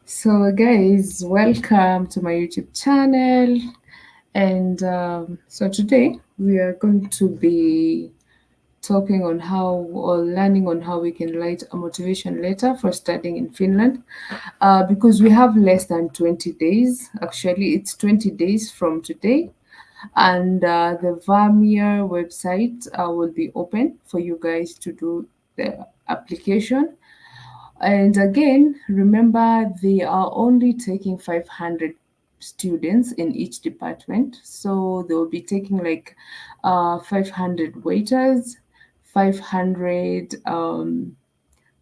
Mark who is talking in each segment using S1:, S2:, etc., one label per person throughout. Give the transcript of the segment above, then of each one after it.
S1: So, guys, welcome to my YouTube channel. And today we are going to be talking on how or learning on how we can write a motivation letter for studying in Finland. Because we have less than 20 days. Actually, it's 20 days from today. And the Vamia website will be open for you guys to do the application. And again, remember they are only taking 500 students in each department. So they will be taking like 500 waiters, 500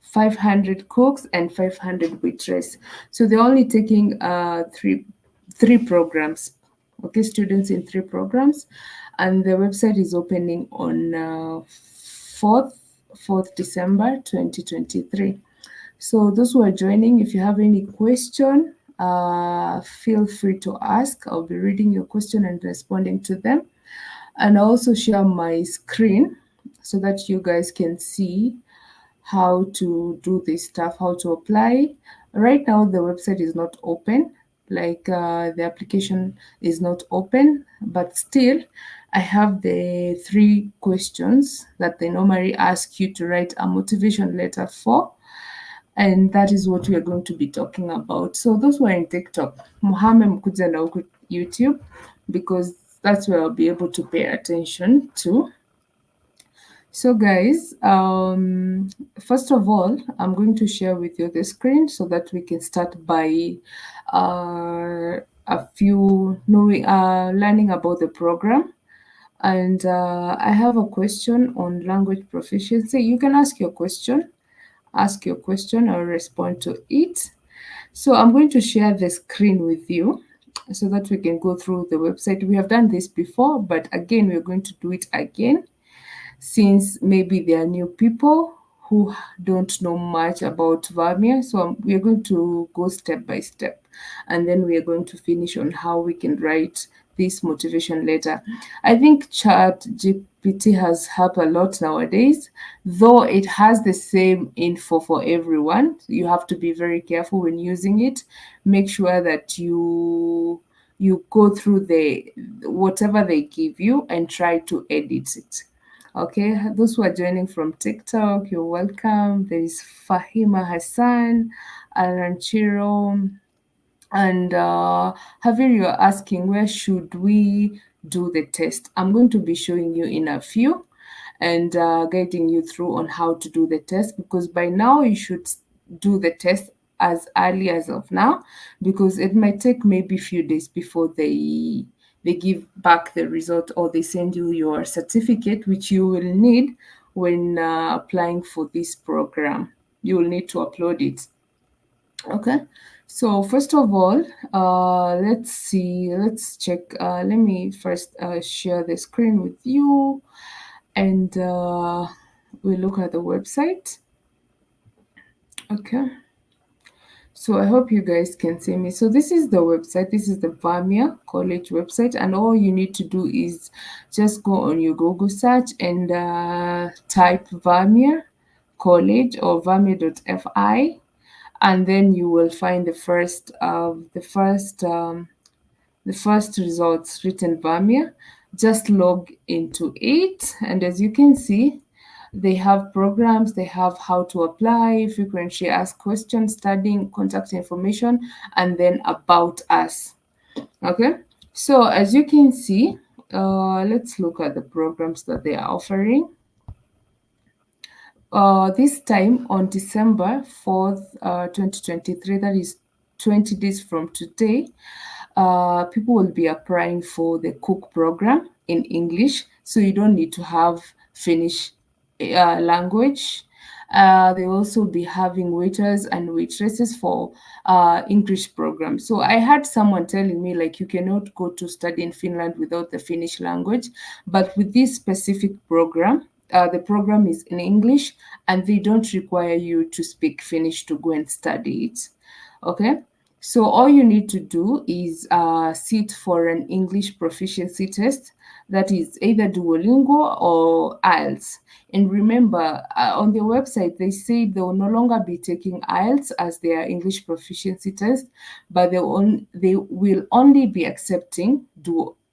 S1: 500 cooks and 500 waitress. So they're only taking three programs. Okay, students in three programs, and the website is opening on 4th 4th December 2023. So those who are joining, if you have any question, feel free to ask. I'll be reading your question and responding to them. And I'll also share my screen so that you guys can see how to do this stuff, how to apply. Right now, the website is not open, the application is not open, but still, I have the three questions that they normally ask you to write a motivation letter for, and that is what we are going to be talking about. So those who are in TikTok, Muhammad mkuja na huku YouTube, because that's where I'll be able to pay attention to. So guys, first of all, I'm going to share with you the screen so that we can start by learning about the program. And I have a question on language proficiency. You can ask your question or respond to it. So I'm going to share the screen with you so that we can go through the website. We have done this before, but again, we're going to do it again since maybe there are new people who don't know much about Vamia. So we are going to go step by step, and then we are going to finish on how we can write this motivation letter. I think Chat GPT has helped a lot nowadays, though it has the same info for everyone. You have to be very careful when using it. Make sure that you go through the whatever they give you and try to edit it. Okay, those who are joining from TikTok, you're welcome. There is Fahima Hassan, Aranchiro, and Javier, you're asking where should we do the test? I'm going to be showing you in a few and guiding you through on how to do the test, because by now you should do the test as early as of now, because it might take maybe a few days before they give back the result or they send you your certificate, which you will need when applying for this program. You will need to upload it. Okay, so first of all, let's check. Let me first share the screen with you, and we look at the website. Okay, so I hope you guys can see me. So this is the website. This is the Vamia College website, and all you need to do is just go on your Google search and type Vamia College or Vamia.fi, and then you will find the first results written Vamia. Just log into it, and as you can see, they have programs, they have how to apply, frequently asked questions, studying, contact information, and then about us. Okay, so as you can see, let's look at the programs that they are offering. This time on December 4th, 2023, that is 20 days from today, people will be applying for the cook program in English. So you don't need to have Finnish language. They also be having waiters and waitresses for English program. So I had someone telling me like you cannot go to study in Finland without the Finnish language, but with this specific program, the program is in English and they don't require you to speak Finnish to go and study it. Okay, so all you need to do is sit for an English proficiency test that is either Duolingo or IELTS. And remember, on their website, they say they will no longer be taking IELTS as their English proficiency test, but they will only be accepting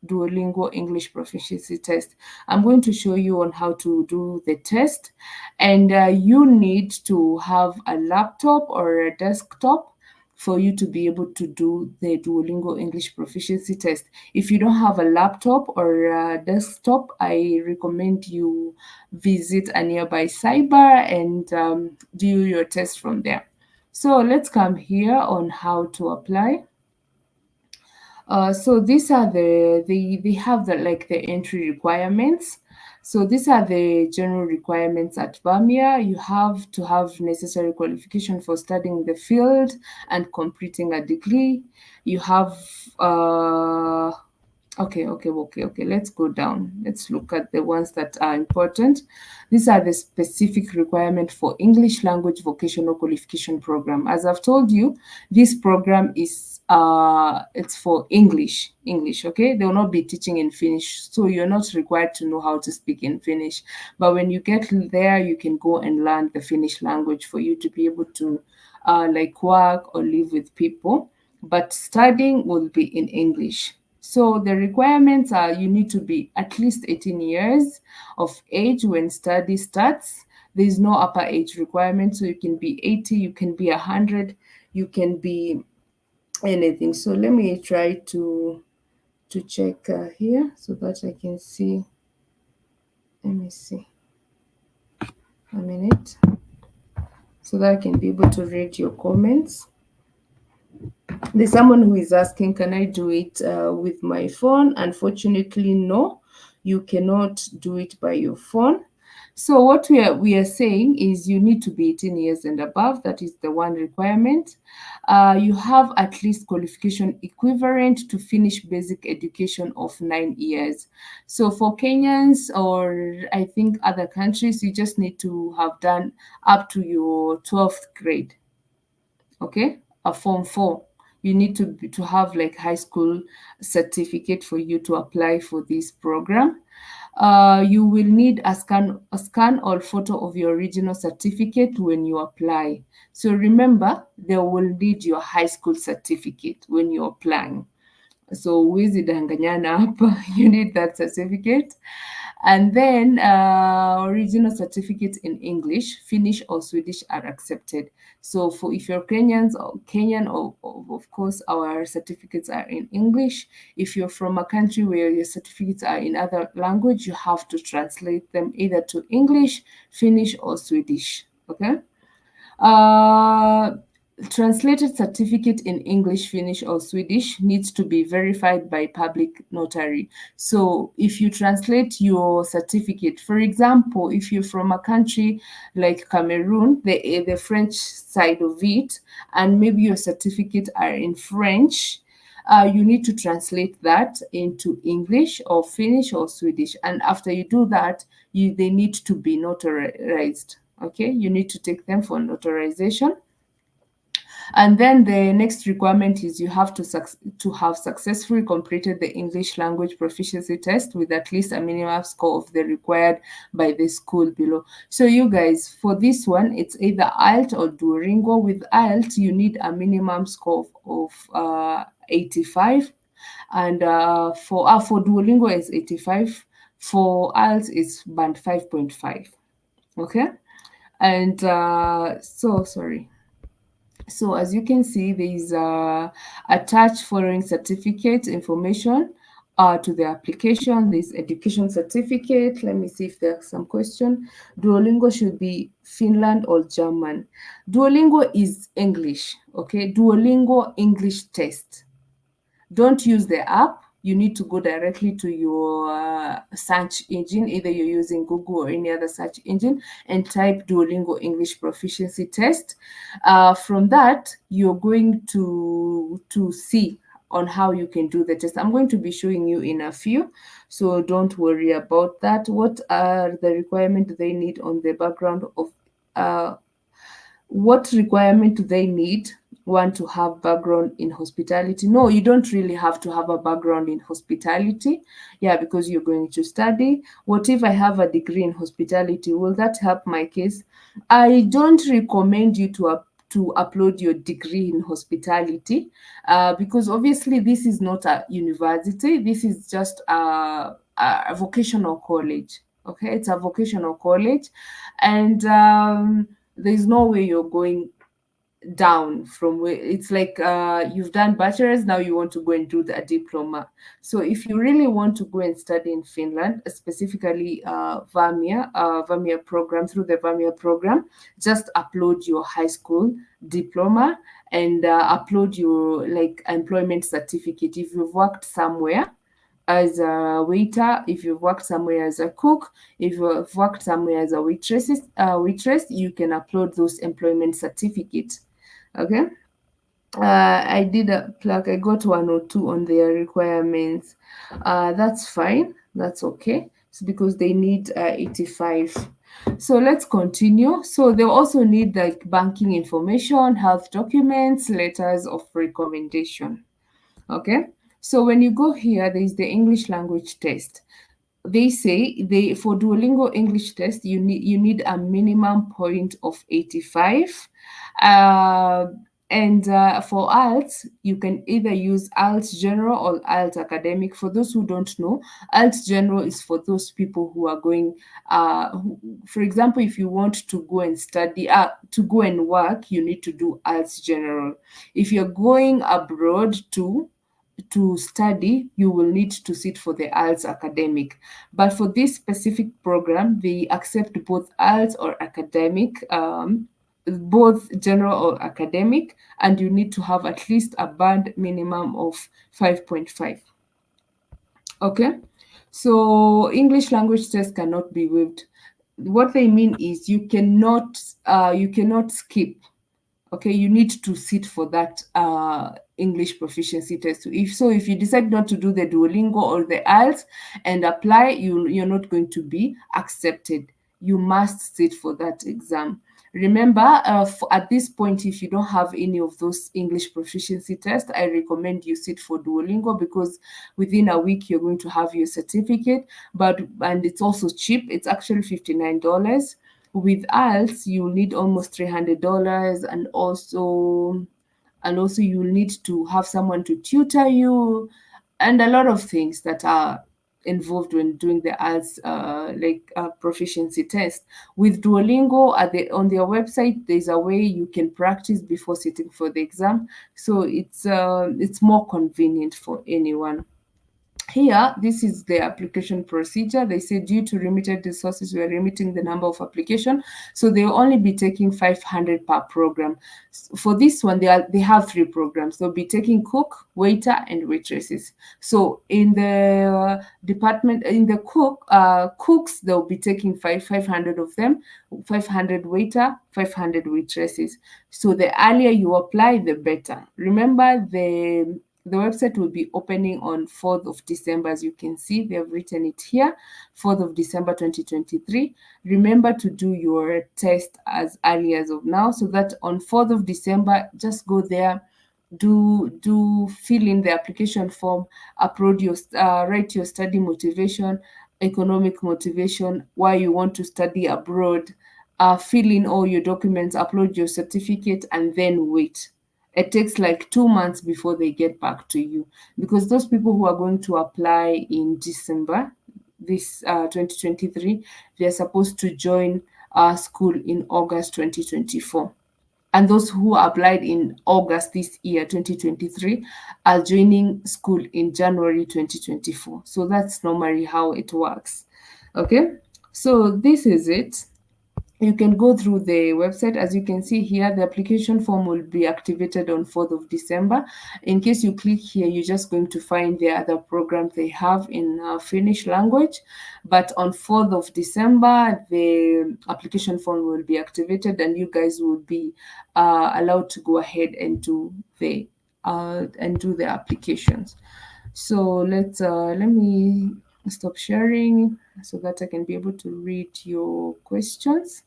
S1: Duolingo English proficiency test. I'm going to show you on how to do the test, and you need to have a laptop or a desktop for you to be able to do the Duolingo English proficiency test. If you don't have a laptop or a desktop, I recommend you visit a nearby cyber and do your test from there. So let's come here on how to apply. So these are they have the like the entry requirements. So these are the general requirements at Vamia. You have to have necessary qualification for studying the field and completing a degree. You have okay. Let's go down. Let's look at the ones that are important. These are the specific requirement for English language vocational qualification program. As I've told you, this program is it's for English, okay? They will not be teaching in Finnish, so you're not required to know how to speak in Finnish. But when you get there, you can go and learn the Finnish language for you to be able to like work or live with people. But studying will be in English. So the requirements are you need to be at least 18 years of age when study starts. There is no upper age requirement, so you can be 80, you can be 100, you can be anything. So let me try to check here so that I can see. Let me see a minute so that I can be able to read your comments. There's someone who is asking, can I do it with my phone? Unfortunately, no, you cannot do it by your phone. So what we are saying is you need to be 18 years and above. That is the one requirement. You have at least qualification equivalent to finish basic education of 9 years. So for Kenyans or I think other countries, you just need to have done up to your 12th grade. Okay, a form 4, you need to have like high school certificate for you to apply for this program. You will need a scan or photo of your original certificate when you apply. So remember, they will need your high school certificate when you're applying. So huwezi danganyana hapa, you need that certificate. And then original certificates in English, Finnish or Swedish are accepted. So for if you're Kenyan, of course, our certificates are in English. If you're from a country where your certificates are in other language, you have to translate them either to English, Finnish, or Swedish. Okay. Uh, Translated certificate in English, Finnish, or Swedish needs to be verified by public notary. So if you translate your certificate, for example, if you're from a country like Cameroon, the French side of it, and maybe your certificate are in French, you need to translate that into English or Finnish or Swedish. And after you do that, they need to be notarized. Okay, you need to take them for notarization. And then the next requirement is you have to have successfully completed the English language proficiency test with at least a minimum score of the required by the school below. So you guys, for this one, it's either IELTS or Duolingo. With IELTS, you need a minimum score of 85, and for Duolingo it's 85. For IELTS, it's band 5.5. Okay, and so as you can see, there is attached following certificate information to the application. This education certificate. Let me see if there's some question. Duolingo should be Finland or German. Duolingo is English. Okay, Duolingo English test. Don't use the app. You need to go directly to your search engine, either you're using Google or any other search engine, and type Duolingo English Proficiency Test. From that, you're going to see on how you can do the test. I'm going to be showing you in a few, so don't worry about that. What are the requirements they need on the background of what requirement do they need want to have background in hospitality. No, you don't really have to have a background in hospitality. Yeah, because you're going to study. What if I have a degree in hospitality? Will that help my case? I don't recommend you to upload your degree in hospitality, because obviously this is not a university. This is just a vocational college. Okay, it's a vocational college, and there's no way you're going down from where it's like you've done bachelor's, now you want to go and do the diploma. So if you really want to go and study in Finland, specifically Vamia program, through the Vamia program, just upload your high school diploma and upload your like employment certificate. If you've worked somewhere as a waiter, if you've worked somewhere as a cook, if you've worked somewhere as a waitress, you can upload those employment certificates. Okay. I did a plug. I got 102 on their requirements. That's fine. That's okay. It's because they need 85. So let's continue. So they also need like banking information, health documents, letters of recommendation. Okay. So when you go here, there is the English language test. They say they for Duolingo English test you need a minimum point of 85. Uh, and for IELTS, you can either use IELTS General or IELTS Academic. For those who don't know, IELTS General is for those people who are going, for example, if you want to go and study, to go and work, you need to do IELTS General. If you're going abroad to study, you will need to sit for the IELTS academic. But for this specific program, they accept both IELTS or academic, both general or academic, and you need to have at least a band minimum of 5.5. Okay, so English language test cannot be waived. What they mean is you cannot skip. Okay, you need to sit for that English proficiency test. If you decide not to do the Duolingo or the IELTS and apply, you're not going to be accepted. You must sit for that exam. Remember, at this point, if you don't have any of those English proficiency tests, I recommend you sit for Duolingo, because within a week you're going to have your certificate. And it's also cheap. It's actually $59. With IELTS, you need almost $300, and also you need to have someone to tutor you, and a lot of things that are involved when doing the IELTS proficiency test. With Duolingo, on their website, there's a way you can practice before sitting for the exam, so it's more convenient for anyone. Here, this is the application procedure. They say due to limited resources, we are limiting the number of application. So they will only be taking 500 per program. For this one, they have 3 programs. They'll be taking cook, waiter, and waitresses. So in the department, in the cooks, they'll be taking 500 of them, 500 waiter, 500 waitresses. So the earlier you apply, the better. Remember, the website will be opening on 4th of December. As you can see, they have written it here, 4th of December 2023. Remember to do your test as early as of now, so that on 4th of December, just go there, fill in the application form, write your study motivation, economic motivation, why you want to study abroad, fill in all your documents, upload your certificate, and then wait. It takes like 2 months before they get back to you, because those people who are going to apply in December, this 2023, they're supposed to join school in August 2024. And those who applied in August this year, 2023, are joining school in January 2024. So that's normally how it works. Okay, so this is it. You can go through the website. As you can see here, the application form will be activated on 4th of December. In case you click here, you're just going to find the other programs they have in Finnish language. But on 4th of December, the application form will be activated, and you guys will be allowed to go ahead and do the applications. So let me stop sharing so that I can be able to read your questions.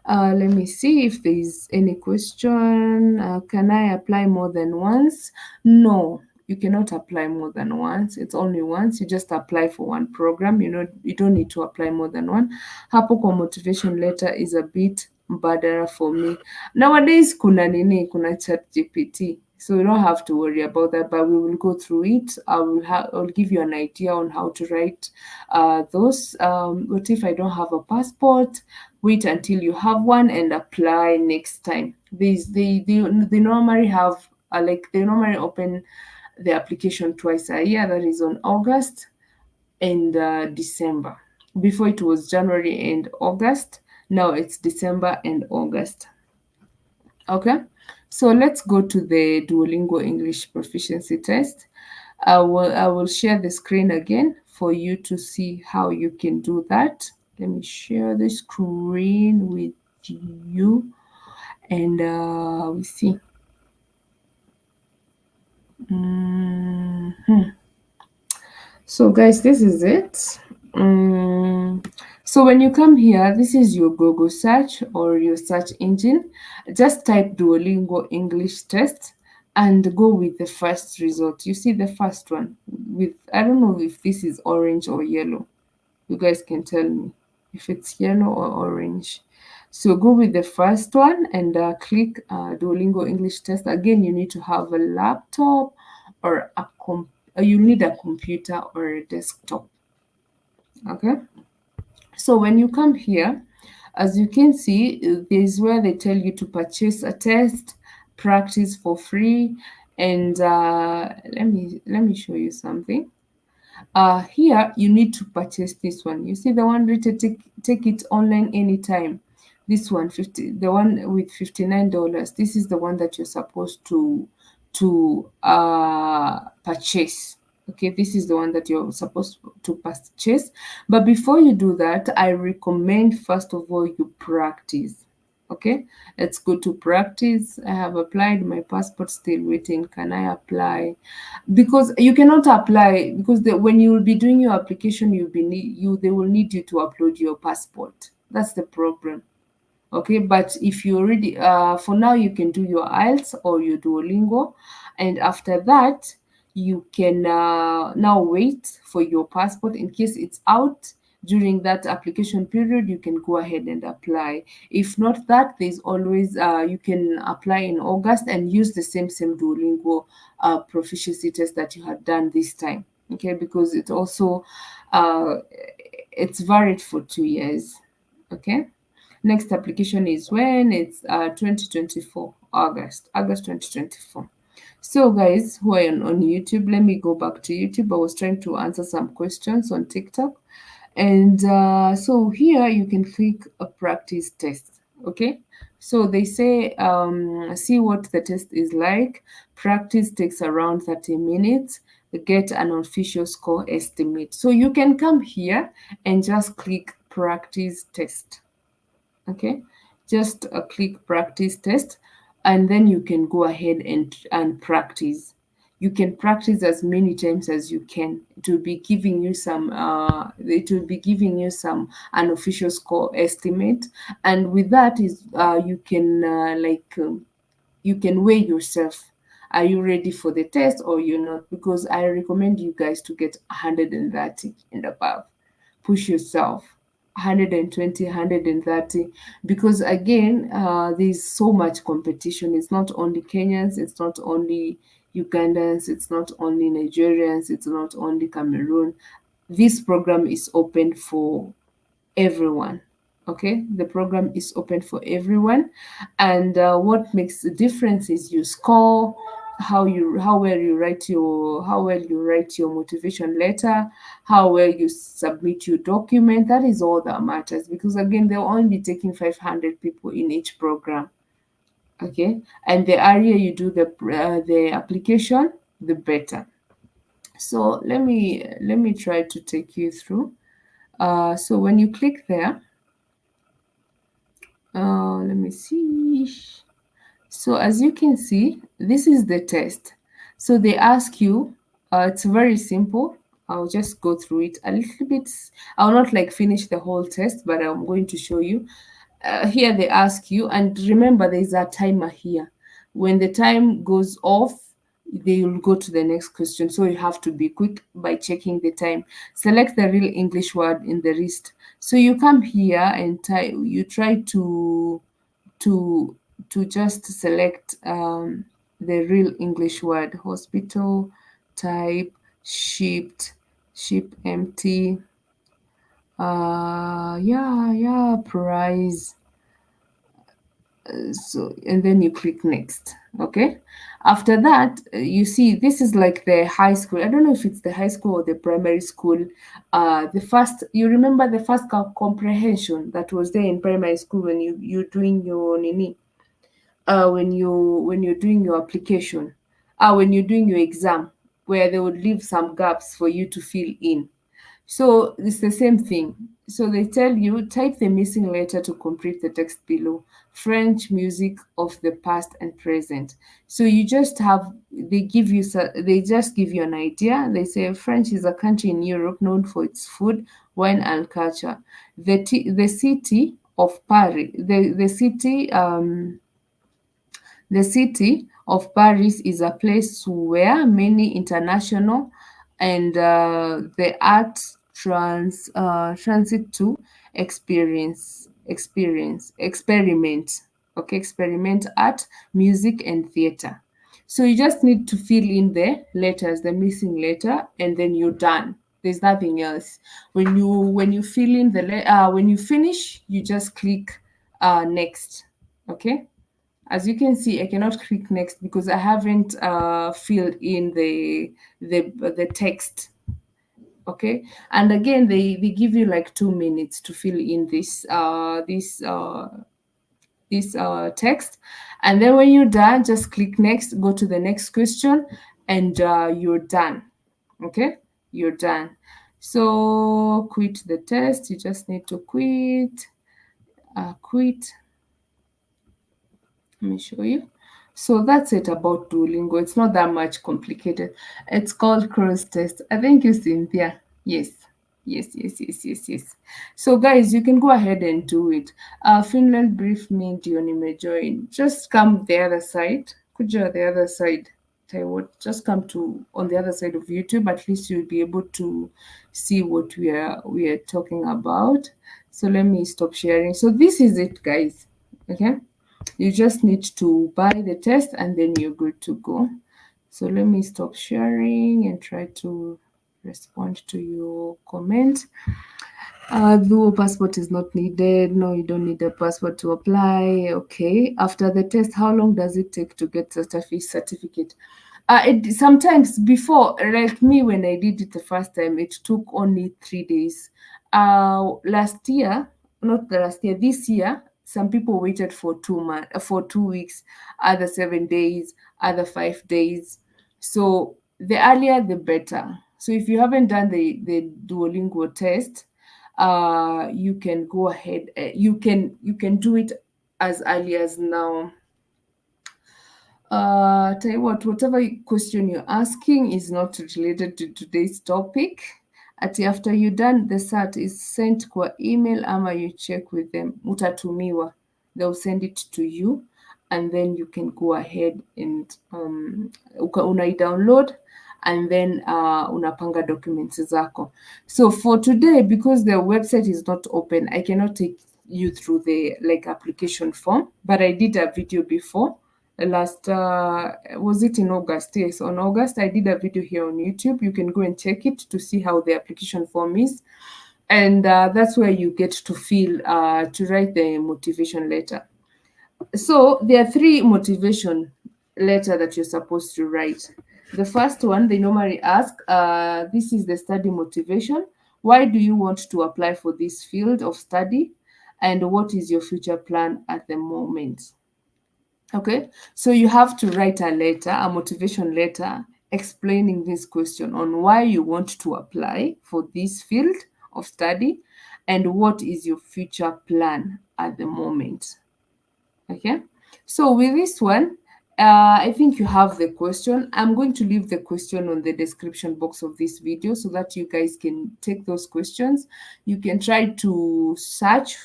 S1: Let me see if there is any question. Can I apply more than once? No, you cannot apply more than once. It's only once. You just apply for one program. You don't need to apply more than one. Hapo kwa motivation letter is a bit badder for me. Nowadays kuna chat GPT. So you don't have to worry about that, but we will go through it. I'll give you an idea on how to write those. What if I don't have a passport? Wait until you have one and apply next time. They normally have they normally open the application twice a year. That is on August and December. Before it was January and August. Now it's December and August. Okay, so let's go to the Duolingo English proficiency test. I will share the screen again for you to see how you can do that. Let me share the screen with you and we see. So guys, this is it. So when you come here, this is your Google search or your search engine. Just type Duolingo English test and go with the first result. You see the first one with, I don't know if this is orange or yellow. You guys can tell me if it's yellow or orange. So go with the first one and click Duolingo English test. Again, you need to have a laptop or you need a computer or a desktop. Okay. So when you come here, as you can see, this is where they tell you to purchase a test, practice for free, and let me show you something. Here you need to purchase this one. You see the one written take it online anytime. This one, the one with $59. This is the one that you're supposed to purchase. Okay, this is the one that you're supposed to purchase. But before you do that, I recommend first of all you practice. Okay, let's go to practice. I have applied, my passport still waiting. Can I apply? Because you cannot apply because when you will be doing your application, they will need you to upload your passport. That's the problem. Okay, but if you already for now you can do your IELTS or your Duolingo, and after that you can now wait for your passport. In case it's out during that application period, you can go ahead and apply. If not that, there's always you can apply in August and use the same Duolingo proficiency test that you had done this time. Okay, because it also it's valid for 2 years. Okay. Next application is when it's 2024, August 2024. So guys who are on YouTube, let me go back to YouTube. I was trying to answer some questions on TikTok. And so here you can click a practice test. Okay. So they say, see what the test is like. Practice takes around 30 minutes. Get an official score estimate. So you can come here and just click practice test. Okay, just click practice test and then you can go ahead and practice. You can practice as many times as you can. It will be giving you some unofficial score estimate, and with that is you can you can weigh yourself. Are you ready for the test or you're not? Because I recommend you guys to get 130 and above. Push yourself. 120, 130, because again, there's so much competition. It's not only Kenyans, it's not only Ugandans, it's not only Nigerians, it's not only Cameroon. This program is open for everyone. Okay, the program is open for everyone, and what makes the difference is you score, how well you write your motivation letter, how well you submit your document. That is all that matters, because again, they'll only be taking 500 people in each program. Okay, and the earlier you do the application, the better. So let me try to take you through. So when you click there, let me see. So as you can see, this is the test. So they ask you, it's very simple. I'll just go through it a little bit. I'll not finish the whole test, but I'm going to show you. here they ask you, and remember there's a timer here. When the time goes off, they will go to the next question. So you have to be quick by checking the time. Select the real English word in the list. So you come here and you try to just select the real English word: hospital, type, shipped, ship empty, price. So, and then you click next. Okay, after that, you see this is like the high school. I don't know if it's the high school or the primary school. The first, you remember the first comprehension that was there in primary school when you're doing your nini, when you're doing your application, when you're doing your exam, where they would leave some gaps for you to fill in. So it's the same thing. So they tell you type the missing letter to complete the text below. French music of the past and present. So you just have they just give you an idea. They say French is a country in Europe known for its food, wine, and culture. The city of Paris, the city of Paris is a place where many international and the arts transit to experiment. Okay, experiment art, music, and theater. So you just need to fill in the letters, the missing letter, and then you're done. There's nothing else. When you fill in when you finish, you just click next. Okay. As you can see, I cannot click next because I haven't filled in the text. Okay, and again they give you like 2 minutes to fill in this text, and then when you're done, just click next, go to the next question, and you're done. Okay, you're done. So quit the test. You just need to quit. Quit. Let me show you. So that's it about Duolingo. It's not that much complicated. It's called cross test. I think you Cynthia. Yes. Yes. So guys, you can go ahead and do it. Finland brief me Dionime join. Just come the other side. Kuja the other side. Tell you what, just come to on the other side of YouTube. At least you'll be able to see what we are talking about. So let me stop sharing. So this is it, guys. Okay. You just need to buy the test and then you're good to go. So let me stop sharing and try to respond to your comment. Though passport is not needed. No, you don't need a passport to apply. Okay. After the test, how long does it take to get the certificate? Sometimes before, like me, when I did it the first time, it took only 3 days. Last year, not the last year, this year, some people waited for 2 months, for 2 weeks, other 7 days, other 5 days. So the earlier, the better. So if you haven't done the Duolingo test, you can go ahead. You can do it as early as now. Tell you what, whatever question you're asking is not related to today's topic. After you're done, the cert is sent kwa email ama you check with them. Utatumiwa. They'll send it to you and then you can go ahead and unai-download and then unapanga documents zako. So for today, because the website is not open, I cannot take you through the application form, but I did a video before last was it in August? Yes, on August I did a video here on YouTube. You can go and check it to see how the application form is, and that's where you get to to write the motivation letter. So there are 3 motivation letter that you're supposed to write. The first one, they normally ask, this is the study motivation. Why do you want to apply for this field of study? And what is your future plan at the moment? Okay, so you have to write a motivation letter explaining this question on why you want to apply for this field of study and what is your future plan at the moment. Okay, so with this one, I think you have the question. I'm going to leave the question on the description box of this video so that you guys can take those questions. You can try to search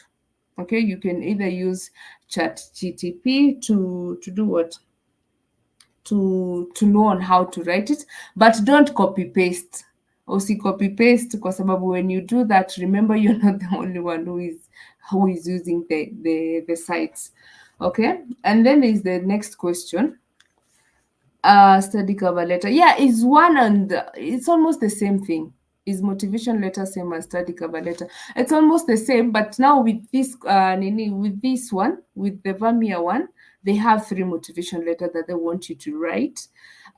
S1: Okay, you can either use chat gtp to do what, to know on how to write it, but don't copy paste. Usi copy paste kwa sababu when you do that, remember you're not the only one who is using the sites. Okay, and then there's the next question. Study cover letter. Yeah, it's one and it's almost the same thing. Is motivation letter same as study cover letter? It's almost the same, but now with this with this one, with the Vamia one, they have three motivation letter that they want you to write.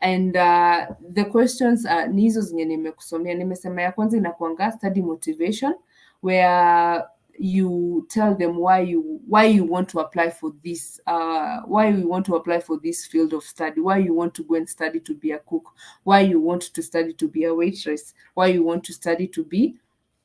S1: And the questions ni hizo zenye nimekusomea. Nimesema ya kwanza inakuanga study motivation, where you tell them why you want to apply for this, why you want to apply for this field of study, why you want to go and study to be a cook, why you want to study to be a waitress, why you want to study to be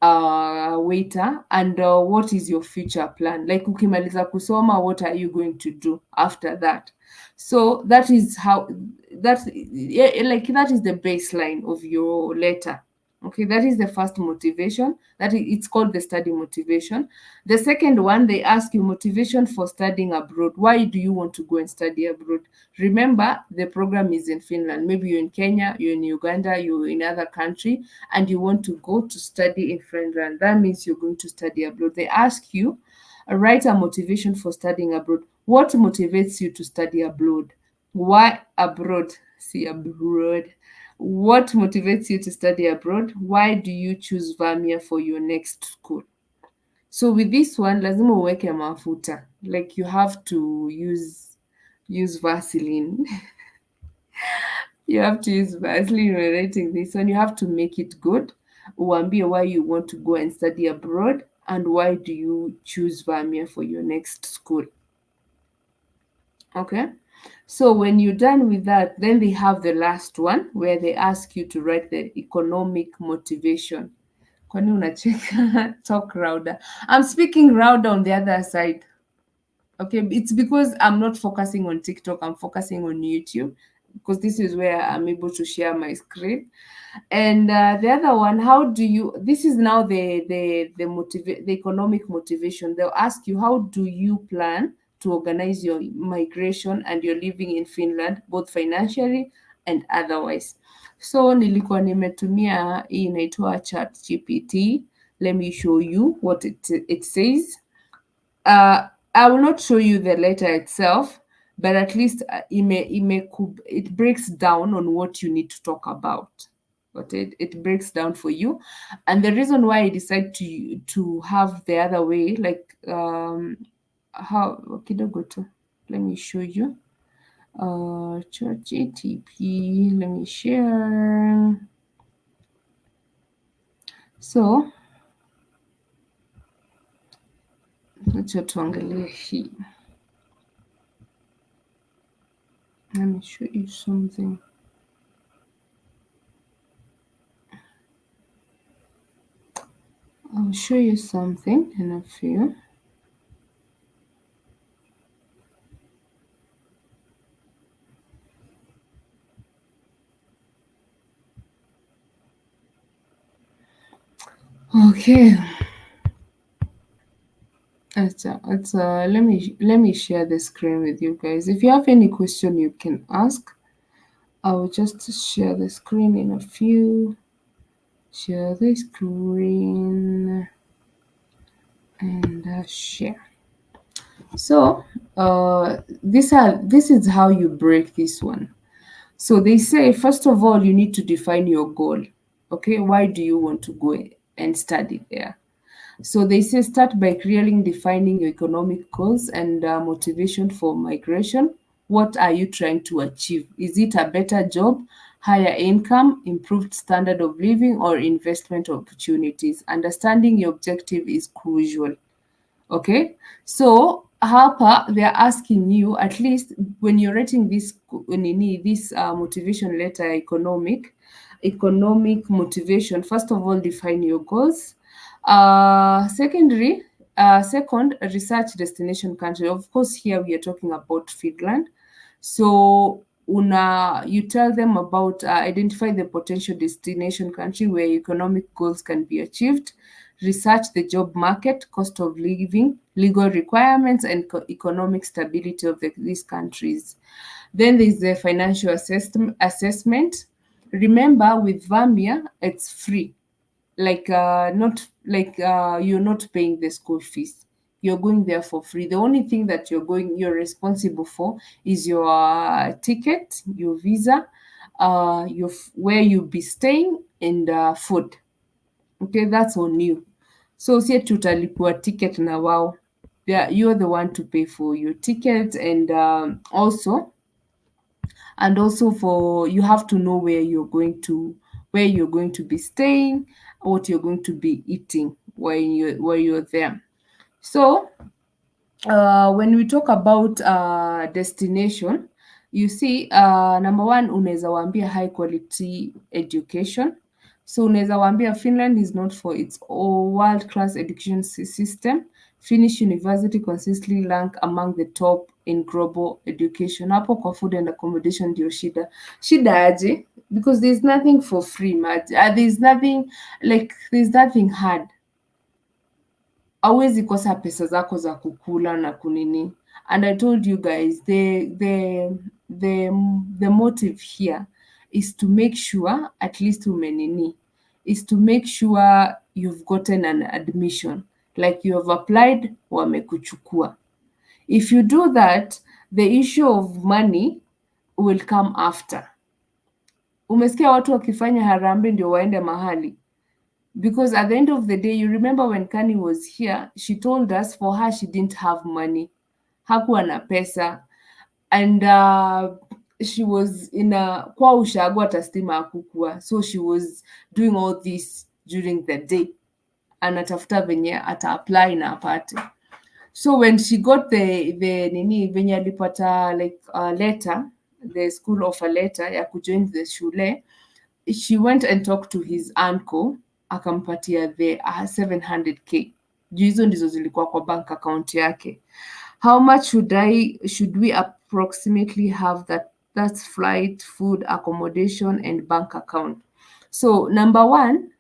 S1: a waiter, and what is your future plan, like ukimaliza kusoma, what are you going to do after that. So that is how, that's yeah, like that is the baseline of your letter. Okay, that is the first motivation. It's called the study motivation. The second one, they ask you motivation for studying abroad. Why do you want to go and study abroad? Remember, the program is in Finland. Maybe you're in Kenya, you're in Uganda, you're in other country, and you want to go to study in Finland. That means you're going to study abroad. They ask you, write a motivation for studying abroad. What motivates you to study abroad? Why abroad? See, abroad. What motivates you to study abroad? Why do you choose Vamia for your next school? So with this one, lazima uweke mafuta. Like you have to use Vaseline. You have to use Vaseline when writing this one. You have to make it good. Uambie why you want to go and study abroad, and why do you choose Vamia for your next school. Okay. So when you're done with that, then they have the last one where they ask you to write the economic motivation. Kwani unacheka? Talk louder. I'm speaking louder on the other side. Okay, it's because I'm not focusing on TikTok, I'm focusing on YouTube, because this is where I'm able to share my screen. And the other one, how do you? This is now the economic motivation. They'll ask you, how do you plan to organize your migration and your living in Finland, both financially and otherwise? So nilikuwa nimetumia hii inaitwa chat GPT. Let me show you what it says. I will not show you the letter itself, but at least it breaks down on what you need to talk about. But it breaks down for you. And the reason why I decided to have the other way, like how kidogo tu. Let me show you. ChatGTP, let me share. So acha tuangalie hii. Let me show you something. I'll show you something in a few. Okay. Let me share the screen with you guys. If you have any question, you can ask. I will just share the screen in a few. Share the screen and share. So this is how you break this one. So they say, first of all, you need to define your goal. Okay, why do you want to go and study there? So they say start by clearly defining your economic goals and motivation for migration. What are you trying to achieve? Is it a better job, higher income, improved standard of living, or investment opportunities? Understanding your objective is crucial. Okay, so hapa they're asking you, at least when you're writing this motivation letter, economic motivation, first of all, define your goals. Second, research destination country. Of course, here we are talking about Finland. So you tell them about identify the potential destination country where economic goals can be achieved. research the job market, cost of living, legal requirements, and economic stability of these countries. Then there's the financial assessment. Remember, with Vamia, it's free. Like not like you're not paying the school fees. You're going there for free. The only thing that you're responsible for is your ticket, your visa, where you'll be staying, and food. Okay, that's on you. So sie tutalipua ticket na wao. You're the one to pay for your ticket, and also for you have to know where you're going to be staying, what you're going to be eating while you're there. So when we talk about destination, you see, number one, unaweza waambia high quality education. So unaweza waambia Finland is known for its world class education system. Finnish university consistently rank among the top in global education. Hapo kwa food and accommodation ndio shida aje, because there's nothing for free, there's nothing hard. Hauwezi kosa pesa zako za kukula na kunini. And I told you guys, the motive here is to make sure at least is to make sure you've gotten an admission, like you have applied, wamekuchukua. If you do that, the issue of money will come after. Umesikia watu wakifanya harambee ndio waende mahali? Because at the end of the day, you remember when Kani was here, she told us for her she didn't have money. Hakuwa na pesa. And she was kwa ushago hata stima hakukua. So she was doing all this during the day. Anatafuta venye ata apply na apate. So when she got the venye alipata like a letter, the school offer letter ya kujoin the shule, she went and talked to his uncle, akampatia the 700k. Juu hizo ndizo zilikuwa kwa bank account yake. How much should we approximately have that's flight, food, accommodation, and bank account? So number one,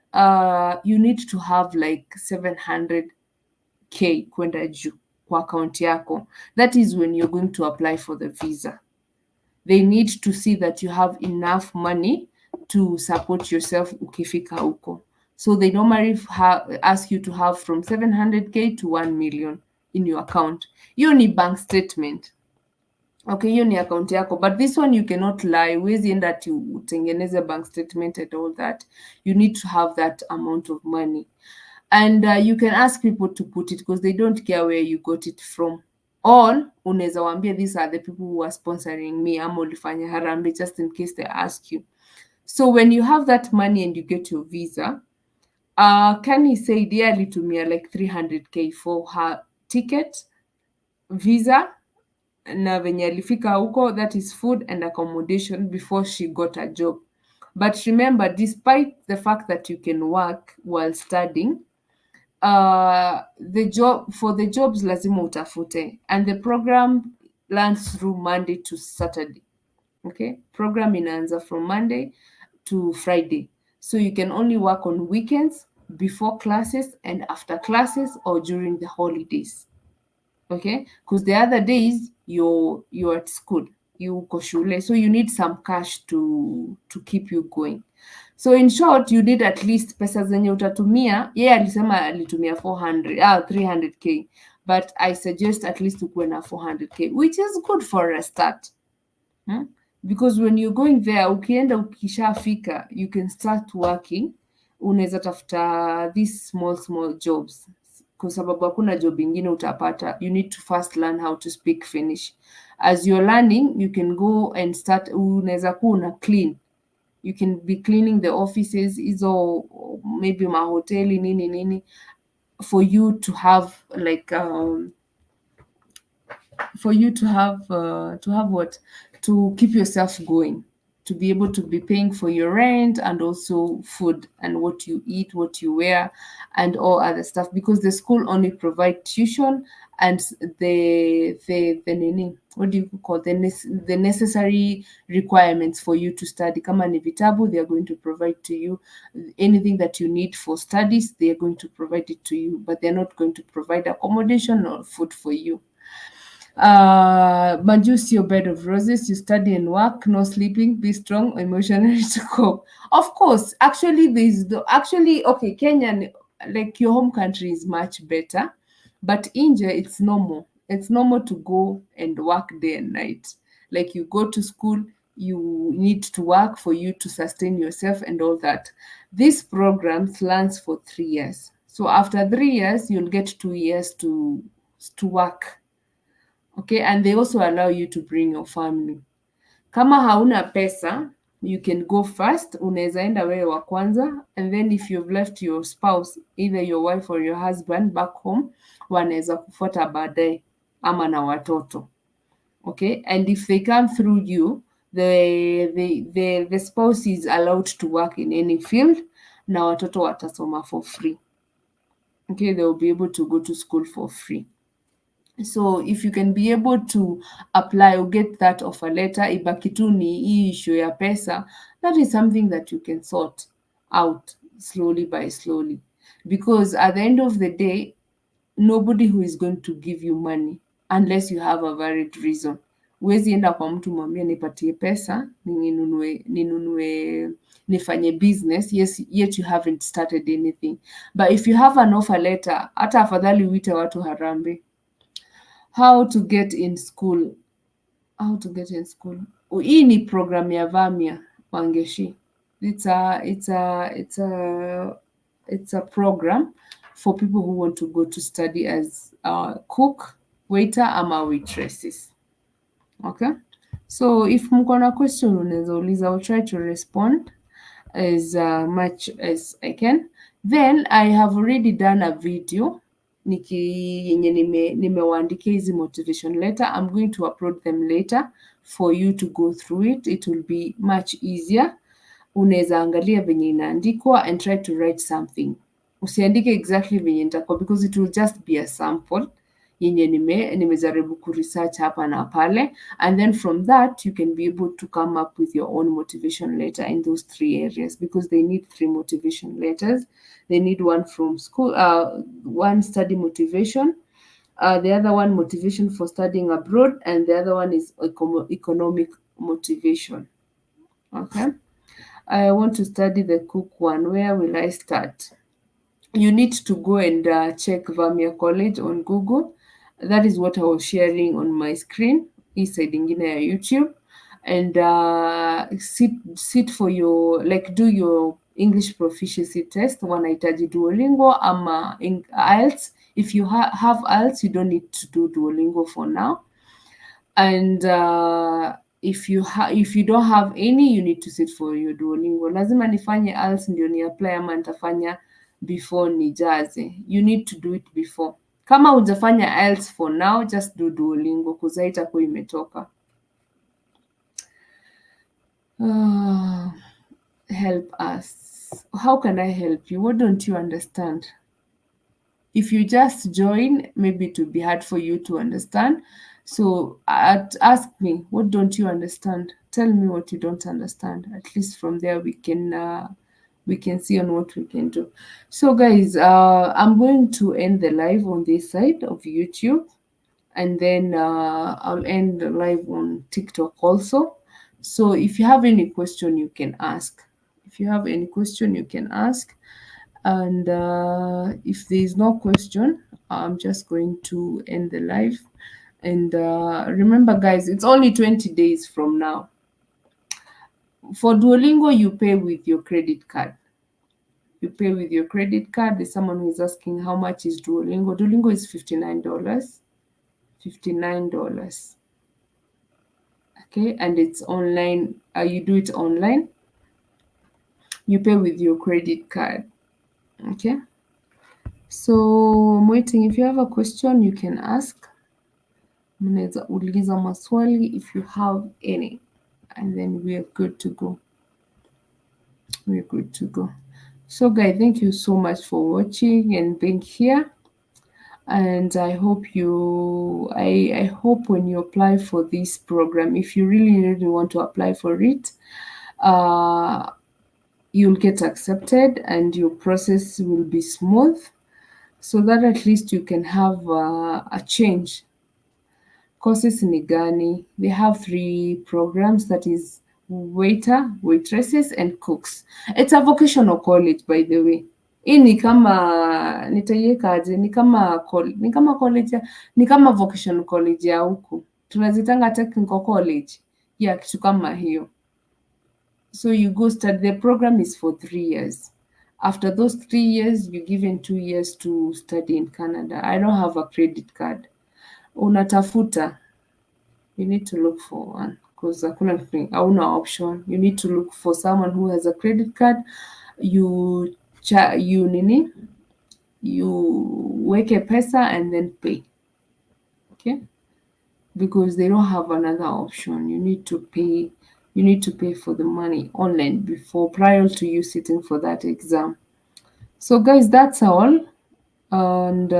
S1: you need to have like 700k kwenda juu kwa account yako. That is when you're going to apply for the visa. They need to see that you have enough money to support yourself ukifika huko. So they normally ask you to have from 700k to 1 million in your account. Hiyo ni bank statement. Okay, hiyo ni account yako. But this one you cannot lie. Huwezi enda ati utengeneze bank statement and all that. You need to have that amount of money. And you can ask people to put it because they don't care where you got it from. Or unaweza waambia these are the people who are sponsoring me, ama ulifanya harambee, just in case they ask you. So when you have that money and you get your visa, Kani said yeye alitumia like 300k for her ticket, visa, na venye alifika huko, that is food and accommodation before she got a job. But remember, despite the fact that you can work while studying, the jobs lazima utafute, and the program runs through Monday to Saturday. Okay, program inaanza from Monday to Friday, so you can only work on weekends, before classes and after classes, or during the holidays. Okay, because the other days you're at school, you uko shule, so you need some cash to keep you going. So in short, you need at least pesa zenye utatumia. Yeye alisema alitumia 300k, but I suggest at least ukuwe na 400k, which is good for a start. Because when you're going there, ukienda ukishafika, you can start working. Unaweza tafuta these small jobs, kwa sababu hakuna job ingine utapata. You need to first learn how to speak Finnish. As you're learning, you can go and start, unaweza kuwa una clean. You can be cleaning the offices, hizo maybe mahoteli nini, for you to have like to keep yourself going, to be able to be paying for your rent and also food and what you eat, what you wear, and all other stuff, because the school only provide tuition and what do you call the necessary requirements for you to study. Kama ni vitabu, they are going to provide to you. Anything that you need for studies, they are going to provide it to you, but they're not going to provide accommodation or food for you. Manju's your bed of roses. You study and work, no sleeping, be strong emotionally to cope. Of course, actually, okay, Kenyan, like your home country is much better, but India, it's normal. It's normal to go and work day and night. Like you go to school, you need to work for you to sustain yourself and all that. This program runs for 3 years. So after 3 years, you'll get 2 years to work. Okay, and they also allow you to bring your family. Kama hauna pesa, you can go first, unaweza enda wewe wa kwanza, and then if you've left your spouse, either your wife or your husband back home, wanaweza kufuata baadaye ama na watoto. Okay, and if they come through you, the spouse is allowed to work in any field, na watoto watasoma for free. Okay, they will be able to go to school for free. So if you can be able to apply or get that offer letter, ibaki tu ni hii issue ya pesa, that is something that you can sort out slowly by slowly. Because at the end of the day, nobody who is going to give you money unless you have a valid reason. Huwezi enda kwa mtu mwambie nipatie pesa, nifanye business, yes, yet you haven't started anything. But if you have an offer letter, hata afadhali uite watu harambee. How to get in school. Hii ni program ya Vamia Wangeshi. It's a program for people who want to go to study as a cook, waiter ama waitresses. Okay? So if mko na question unaweza uliza, I'll try to respond as much as I can. Then I have already done a video yenye nimewaandikia hizi motivation letter. I'm going to upload them later for you to go through it. It will be much easier. Unaweza angalia venye inaandikwa and try to write something. Usiandike exactly venye nitakuwa, because it will just be a sample yenye nimejaribu kuresearch hapa na pale, and then from that you can be able to come up with your own motivation letter in those 3 areas, because they need 3 motivation letters. They need one from school, one study motivation, the other one motivation for studying abroad, and the other one is economic motivation. Okay, I want to study the cook one. Where will I start? You need to go and check Vamia College on Google. That is what I was sharing on my screen, hii side ingine ya YouTube. And sit for your, like, do your English proficiency test. Wanahitaji Duolingo ama IELTS. If you have IELTS, you don't need to do Duolingo for now. And if you don't have any, you need to sit for your Duolingo. Lazima nifanye IELTS ndio ni apply ama nitafanya before nijaze. You need to do it before. Kama hujafanya IELTS for now, just do Duolingo because haitakuwa imetoka. Help us. How can I help you? What don't you understand? If you just join, maybe it will be hard for you to understand. So ask me, what don't you understand? Tell me what you don't understand. At least from there we can see on what we can do. So guys, I'm going to end the live on this side of YouTube, and then I'll end the live on TikTok also. So if you have any question, you can ask. And if there is no question, I'm just going to end the live. And remember guys, it's only 20 days from now. For Duolingo, you pay with your credit card. There's someone who is asking how much is Duolingo. Duolingo is $59. $59. Okay, and it's online. You do it online. You pay with your credit card. Okay. So I'm waiting. If you have a question, you can ask. Mnaweza uliza maswali if you have any, and then we are good to go. So guys, thank you so much for watching and being here. And I hope when you apply for this program, if you really want to apply for it, uh, you'll get accepted and your process will be smooth, so that at least you can have a change. Courses ni gani? They have three programs, that is waiter, waitresses and cooks. It's a vocational college, by the way. Hii ni kama nitaiweka aje, ni kama vocational college ya huku. Tunazitanga technical college. Yeah, kitu kama hiyo. So you go study. The program is for 3 years. After those 3 years, you're given 2 years to study in Canada. I don't have a credit card. Unatafuta, you need to look for one because hauna option. You need to look for someone who has a credit card. You weke pesa and then pay. Okay? Because they don't have another option. You need to pay. You need to pay for the money online prior to you sitting for that exam. So guys, that's all. And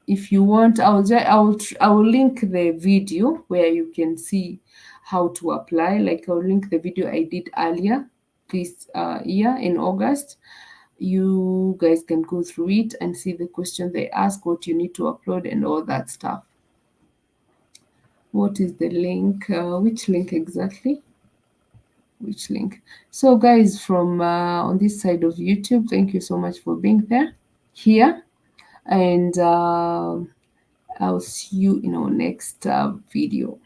S1: if you want, I will link the video where you can see how to apply. Like, I'll link the video I did earlier this year in August. You guys can go through it and see the question they ask, what you need to upload and all that stuff. What is the link? Which link exactly? Which link? So guys, from on this side of YouTube, thank you so much for being here, and I'll see you in our next video.